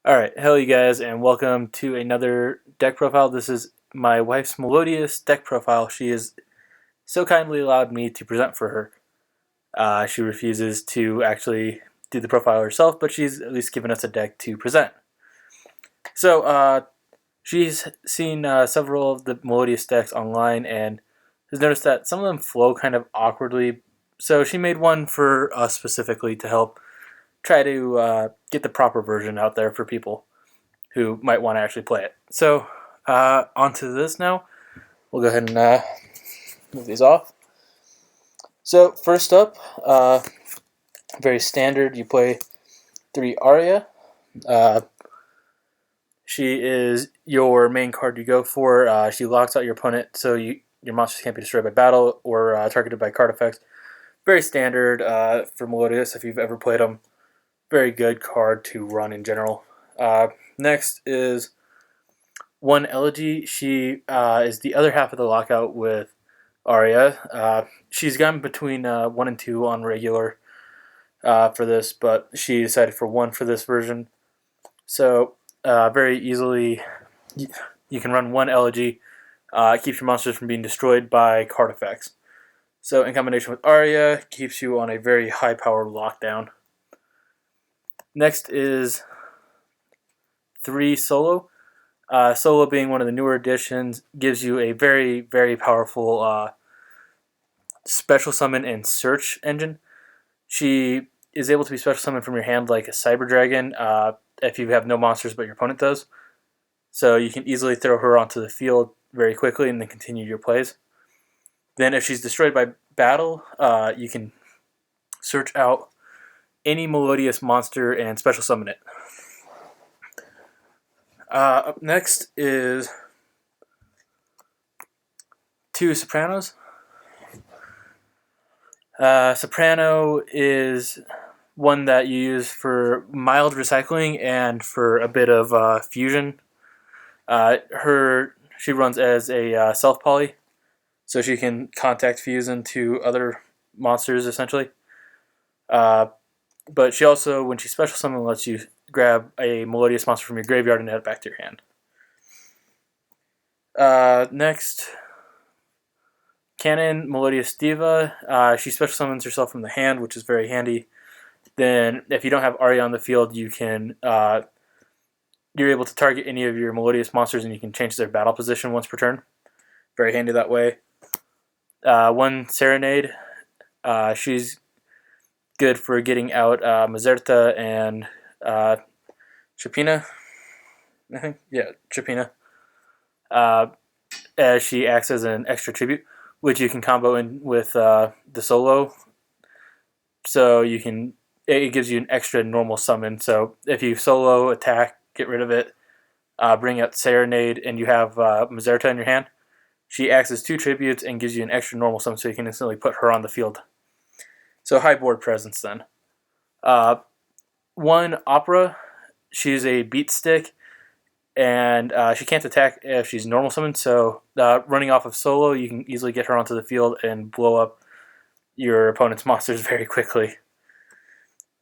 Alright, hello you guys, and welcome to another deck profile. This is my wife's Melodious Deck Profile. She has so kindly allowed me to present for her. She refuses to actually do the profile herself, but she's at least given us a deck to present. So, she's seen several of the Melodious decks online and has noticed that some of them flow kind of awkwardly. So she made one for us specifically to help try to get the proper version out there for people who might want to actually play it. So, onto this now. We'll go ahead and move these off. So, first up, very standard, you play 3 Aria. Uh, she is your main card you go for. She locks out your opponent, so your monsters can't be destroyed by battle or targeted by card effects. Very standard for Melodious if you've ever played them. Very good card to run in general. Next is 1 Elegy. She is the other half of the lockout with Arya. She's gone between 1 and 2 on regular for this, but she decided for 1 for this version. So very easily, you can run 1 Elegy. Keeps your monsters from being destroyed by card effects. So in combination with Arya, keeps you on a very high power lockdown. Next is 3 Solo. Solo being one of the newer additions gives you a very, very powerful special summon and search engine. She is able to be special summoned from your hand like a Cyber Dragon if you have no monsters but your opponent does. So you can easily throw her onto the field very quickly and then continue your plays. Then if she's destroyed by battle, you can search out any Melodious monster and special summon it. Up next is 2 Sopranos. Soprano is one that you use for mild recycling and for a bit of fusion. She runs as a self poly, so she can contact fuse into other monsters essentially. But she also, when she special summon, lets you grab a Melodious monster from your graveyard and add it back to your hand. Next, Canon Melodious Diva. She special summons herself from the hand, which is very handy. Then, if you don't have Arya on the field, you're able to target any of your Melodious monsters, and you can change their battle position once per turn. Very handy that way. 1 Serenade. She's good for getting out Mazerta and Chapina. I think, yeah, Chapina. As she acts as an extra tribute, which you can combo in with the solo. So it gives you an extra normal summon. So if you solo attack, get rid of it, bring out Serenade, and you have Mazerta in your hand, she acts as 2 tributes and gives you an extra normal summon, so you can instantly put her on the field. So high board presence then. 1 Opera. She's a beat stick, and she can't attack if she's normal summoned. So running off of solo, you can easily get her onto the field and blow up your opponent's monsters very quickly.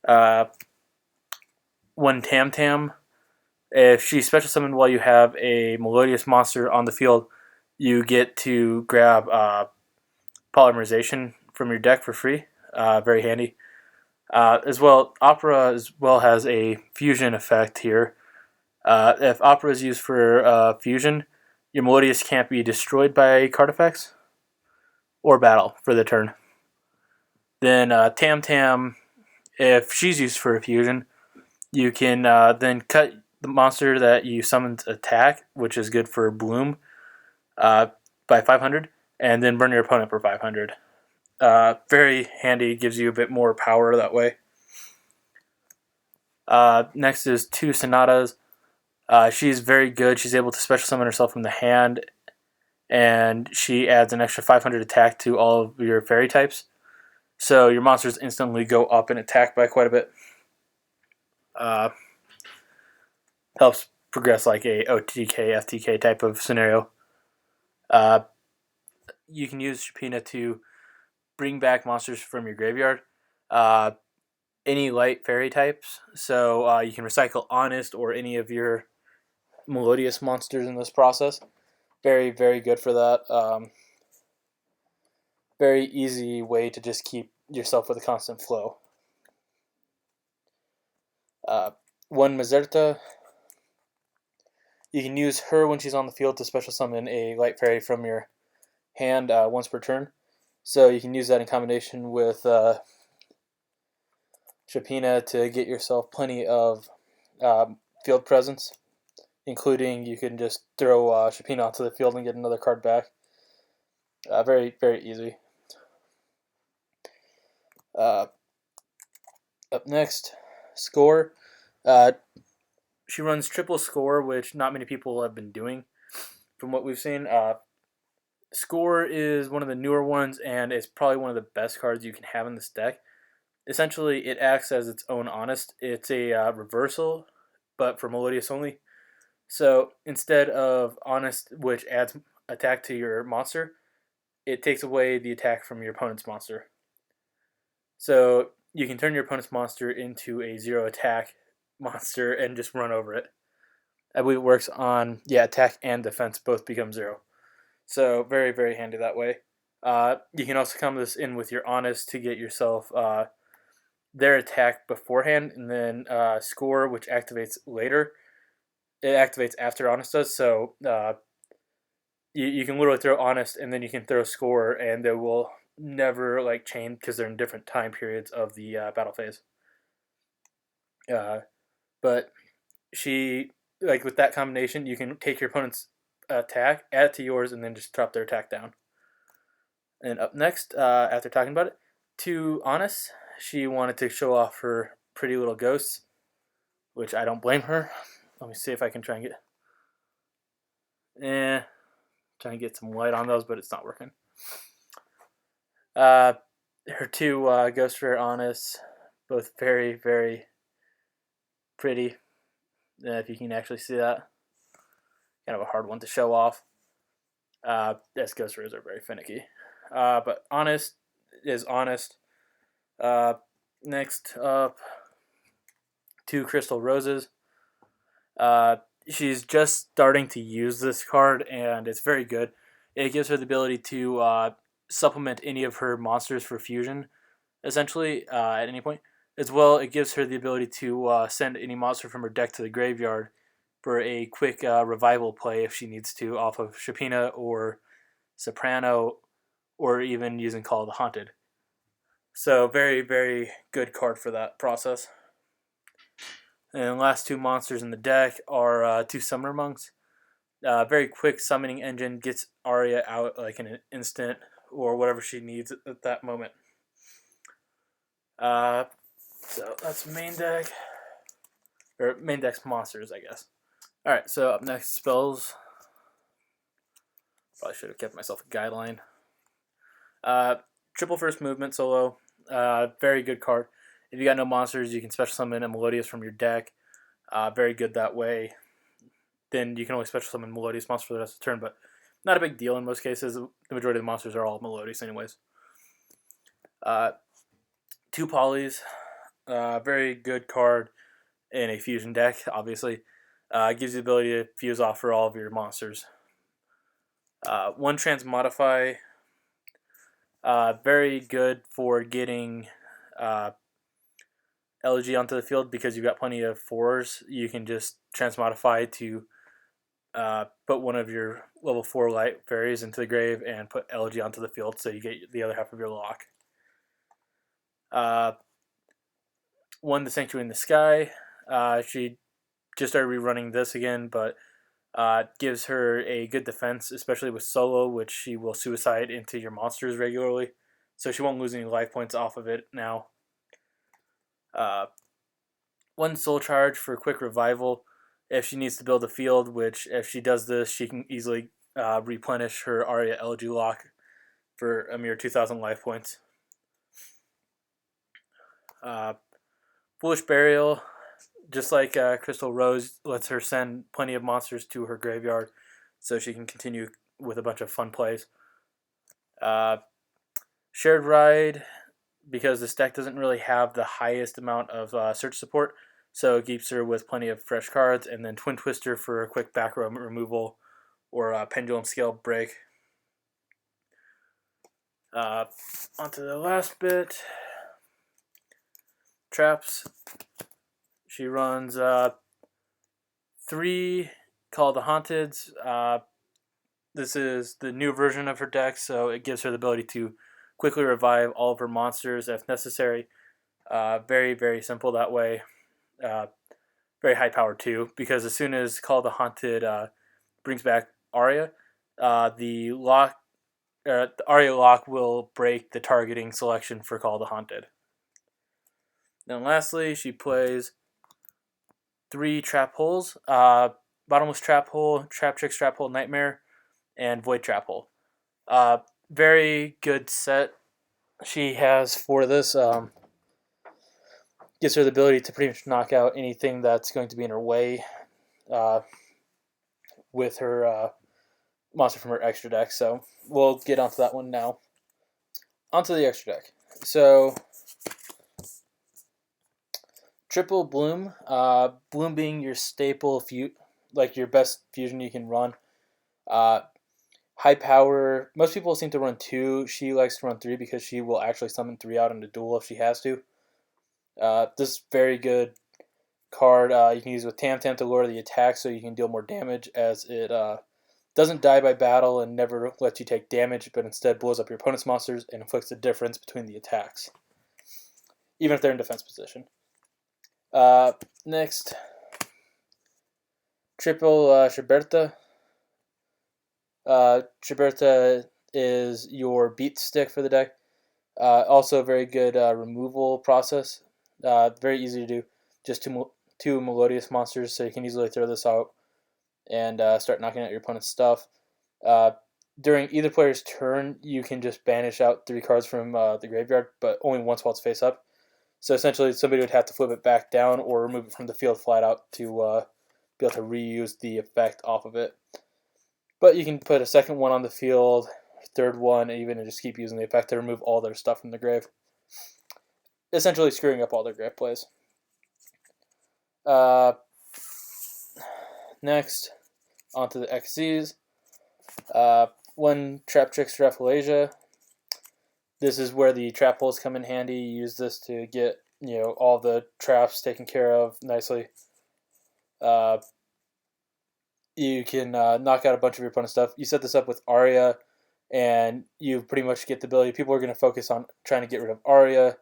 1 Tam Tam. If she's special summoned while you have a Melodious monster on the field, you get to grab Polymerization from your deck for free. Very handy. As well, Opera as well has a fusion effect here. If Opera is used for fusion, your Melodious can't be destroyed by card effects or battle for the turn. Then Tam Tam, if she's used for a fusion, you can then cut the monster that you summoned attack, which is good for Bloom, by 500, and then burn your opponent for 500. Very handy, gives you a bit more power that way. Next is 2 Sonatas. She's very good. She's able to special summon herself from the hand, and she adds an extra 500 attack to all of your fairy types. So your monsters instantly go up in attack by quite a bit. Helps progress like a OTK, FTK type of scenario. You can use Chapina to bring back monsters from your graveyard. any light fairy types. So you can recycle Honest or any of your Melodious monsters in this process. Very, very good for that. Very easy way to just keep yourself with a constant flow. One Mazerta. You can use her when she's on the field to special summon a light fairy from your hand once per turn. So you can use that in combination with Shapina to get yourself plenty of field presence, including you can just throw Shapina onto the field and get another card back. Very, very easy. Up next, Score. She runs triple Score, which not many people have been doing from what we've seen. Score is one of the newer ones, and it's probably one of the best cards you can have in this deck. Essentially, it acts as its own Honest. It's a reversal, but for Melodious only. So instead of Honest, which adds attack to your monster, it takes away the attack from your opponent's monster. So you can turn your opponent's monster into a 0 attack monster and just run over it. I believe it works on, attack and defense both become 0. So very, very handy that way. You can also come this in with your Honest to get yourself their attack beforehand, and then Score, which activates later. It activates after Honest does, so you can literally throw Honest, and then you can throw Score, and they will never chain because they're in different time periods of the battle phase. But she, with that combination, you can take your opponent's attack, add it to yours, and then just drop their attack down. And up next, after talking about it, to Honest, she wanted to show off her pretty little ghosts, which I don't blame her. Let me see if I can try and get... trying to get some light on those, but it's not working. Her two Ghost Rare Honest, both very, very pretty. If you can actually see that. Kind of a hard one to show off. As Ghost Rares are very finicky. But Honest is Honest. Next up, 2 Crystal Roses. She's just starting to use this card, and it's very good. It gives her the ability to supplement any of her monsters for fusion, essentially, at any point. As well, it gives her the ability to send any monster from her deck to the graveyard for a quick revival play if she needs to, off of Shapina or Soprano, or even using Call of the Haunted. So very, very good card for that process. And the last 2 monsters in the deck are 2 Summoner Monks. Very quick summoning engine, gets Arya out in an instant or whatever she needs at that moment. So that's main deck. Or main deck's monsters, I guess. Alright, so up next, spells. Probably should have kept myself a guideline. Triple first movement solo. Very good card. If you got no monsters, you can special summon a Melodious from your deck. Very good that way. Then you can only special summon Melodious monsters for the rest of the turn, but not a big deal in most cases. The majority of the monsters are all Melodious anyways. 2 Polys. Very good card in a fusion deck, obviously. Gives you the ability to fuse off for all of your monsters. 1 Transmodify. Very good for getting Elegy onto the field because you've got plenty of 4s. You can just Transmodify to put one of your level 4 light fairies into the grave and put Elegy onto the field so you get the other half of your lock. 1 The Sanctuary in the Sky. She just started rerunning this again, but gives her a good defense, especially with solo, which she will suicide into your monsters regularly. So she won't lose any life points off of it now. 1 Soul Charge for quick revival. If she needs to build a field, which if she does this, she can easily replenish her Arya Elegy lock for a mere 2,000 life points. Foolish Burial, just like Crystal Rose, lets her send plenty of monsters to her graveyard so she can continue with a bunch of fun plays. Shared Ride, because this deck doesn't really have the highest amount of search support, so it keeps her with plenty of fresh cards, and then Twin Twister for a quick back row removal or Pendulum Scale break. Onto the last bit. Traps. She runs 3 Call the Haunteds. This is the new version of her deck, so it gives her the ability to quickly revive all of her monsters if necessary. Very, very simple that way. Very high power too, because as soon as Call the Haunted brings back Aria, the Aria lock will break the targeting selection for Call the Haunted. Then lastly, she plays 3 Trap Holes. Bottomless Trap Hole, Trap Trick Trap Hole Nightmare, and Void Trap Hole. Very good set she has for this. Gives her the ability to pretty much knock out anything that's going to be in her way with her monster from her extra deck. So we'll get onto that one now. Onto the extra deck. So triple Bloom. Bloom being your staple, like your best fusion you can run. High power. Most people seem to run 2. She likes to run 3 because she will actually summon 3 out in a duel if she has to. This is very good card. You can use with Tam Tam to lower the attack so you can deal more damage, as it doesn't die by battle and never lets you take damage, but instead blows up your opponent's monsters and inflicts the difference between the attacks, even if they're in defense position. Next, triple Shiberta. Shiberta is your beat stick for the deck. Also a very good removal process. Very easy to do. Just two Melodious monsters, so you can easily throw this out and start knocking out your opponent's stuff. During either player's turn, you can just banish out 3 cards from the graveyard, but only once while it's face up. So essentially, somebody would have to flip it back down or remove it from the field flat out to be able to reuse the effect off of it. But you can put a second one on the field, third one, even, and just keep using the effect to remove all their stuff from the grave. Essentially screwing up all their grave plays. Next, onto the XZs. 1 Trap Trickster Rafflesia. This is where the trap holes come in handy. You use this to get all the traps taken care of nicely. You can knock out a bunch of your opponent's stuff. You set this up with Aria, and you pretty much get the ability. People are going to focus on trying to get rid of Aria,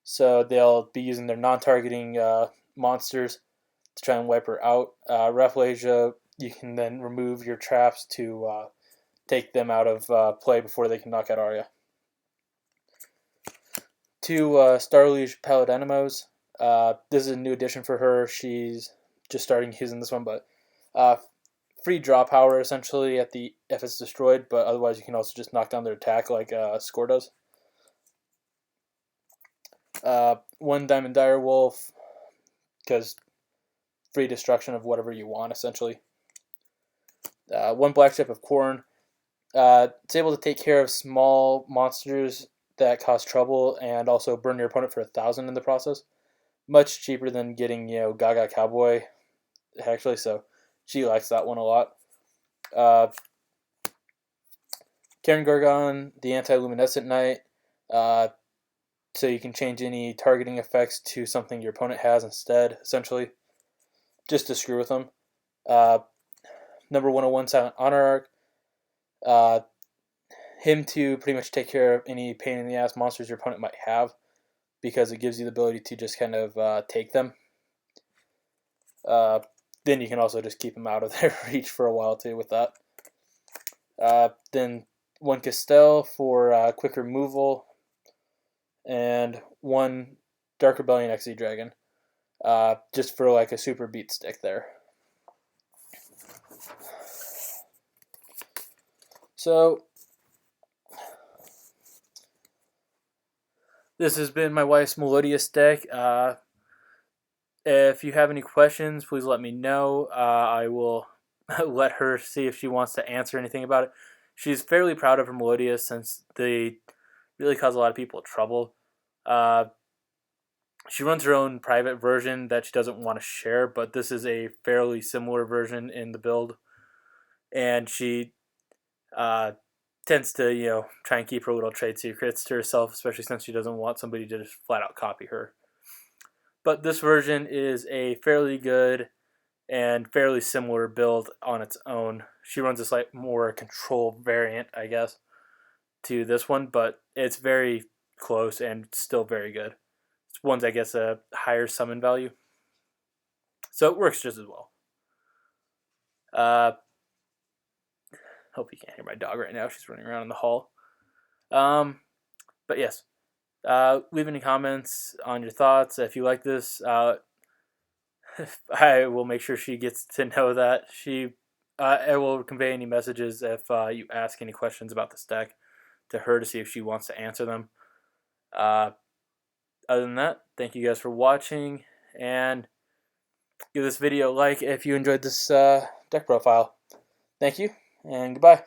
so they'll be using their non-targeting monsters to try and wipe her out. Rafflesia, you can then remove your traps to take them out of play before they can knock out Aria. 2 Starluge Paladinimos. This is a new addition for her. She's just starting using this one, but free draw power essentially if it's destroyed, but otherwise you can also just knock down their attack like Score does. 1 Diamond Direwolf, because free destruction of whatever you want essentially. 1 Black Chip of Corn. It's able to take care of small monsters that cause trouble and also burn your opponent for 1,000 in the process. Much cheaper than getting Gaga Cowboy actually, so she likes that one a lot. Karen Gargon, the Anti-Luminescent Knight, so you can change any targeting effects to something your opponent has instead, essentially, just to screw with them. Number 101 Silent Honor Arc. Him to pretty much take care of any pain in the ass monsters your opponent might have, because it gives you the ability to just kind of take them. Then you can also just keep them out of their reach for a while too with that. Then 1 Castell for quick removal, and 1 Dark Rebellion XZ Dragon, just for like a super beat stick there. So this has been my wife's Melodious deck. If you have any questions, please let me know. I will let her see if she wants to answer anything about it. She's fairly proud of her Melodious since they really cause a lot of people trouble. She runs her own private version that she doesn't want to share, but this is a fairly similar version in the build, and she tends to try and keep her little trade secrets to herself, especially since she doesn't want somebody to just flat out copy her. But this version is a fairly good and fairly similar build on its own. She runs a slight more control variant, I guess, to this one, but it's very close and still very good. It's one's, I guess, a higher summon value, so it works just as well. Hope you can't hear my dog right now. She's running around in the hall. But yes, leave any comments on your thoughts. If you like this, I will make sure she gets to know that. I will convey any messages if you ask any questions about this deck to her to see if she wants to answer them. Other than that, thank you guys for watching, and give this video a like if you enjoyed this deck profile. Thank you, and goodbye.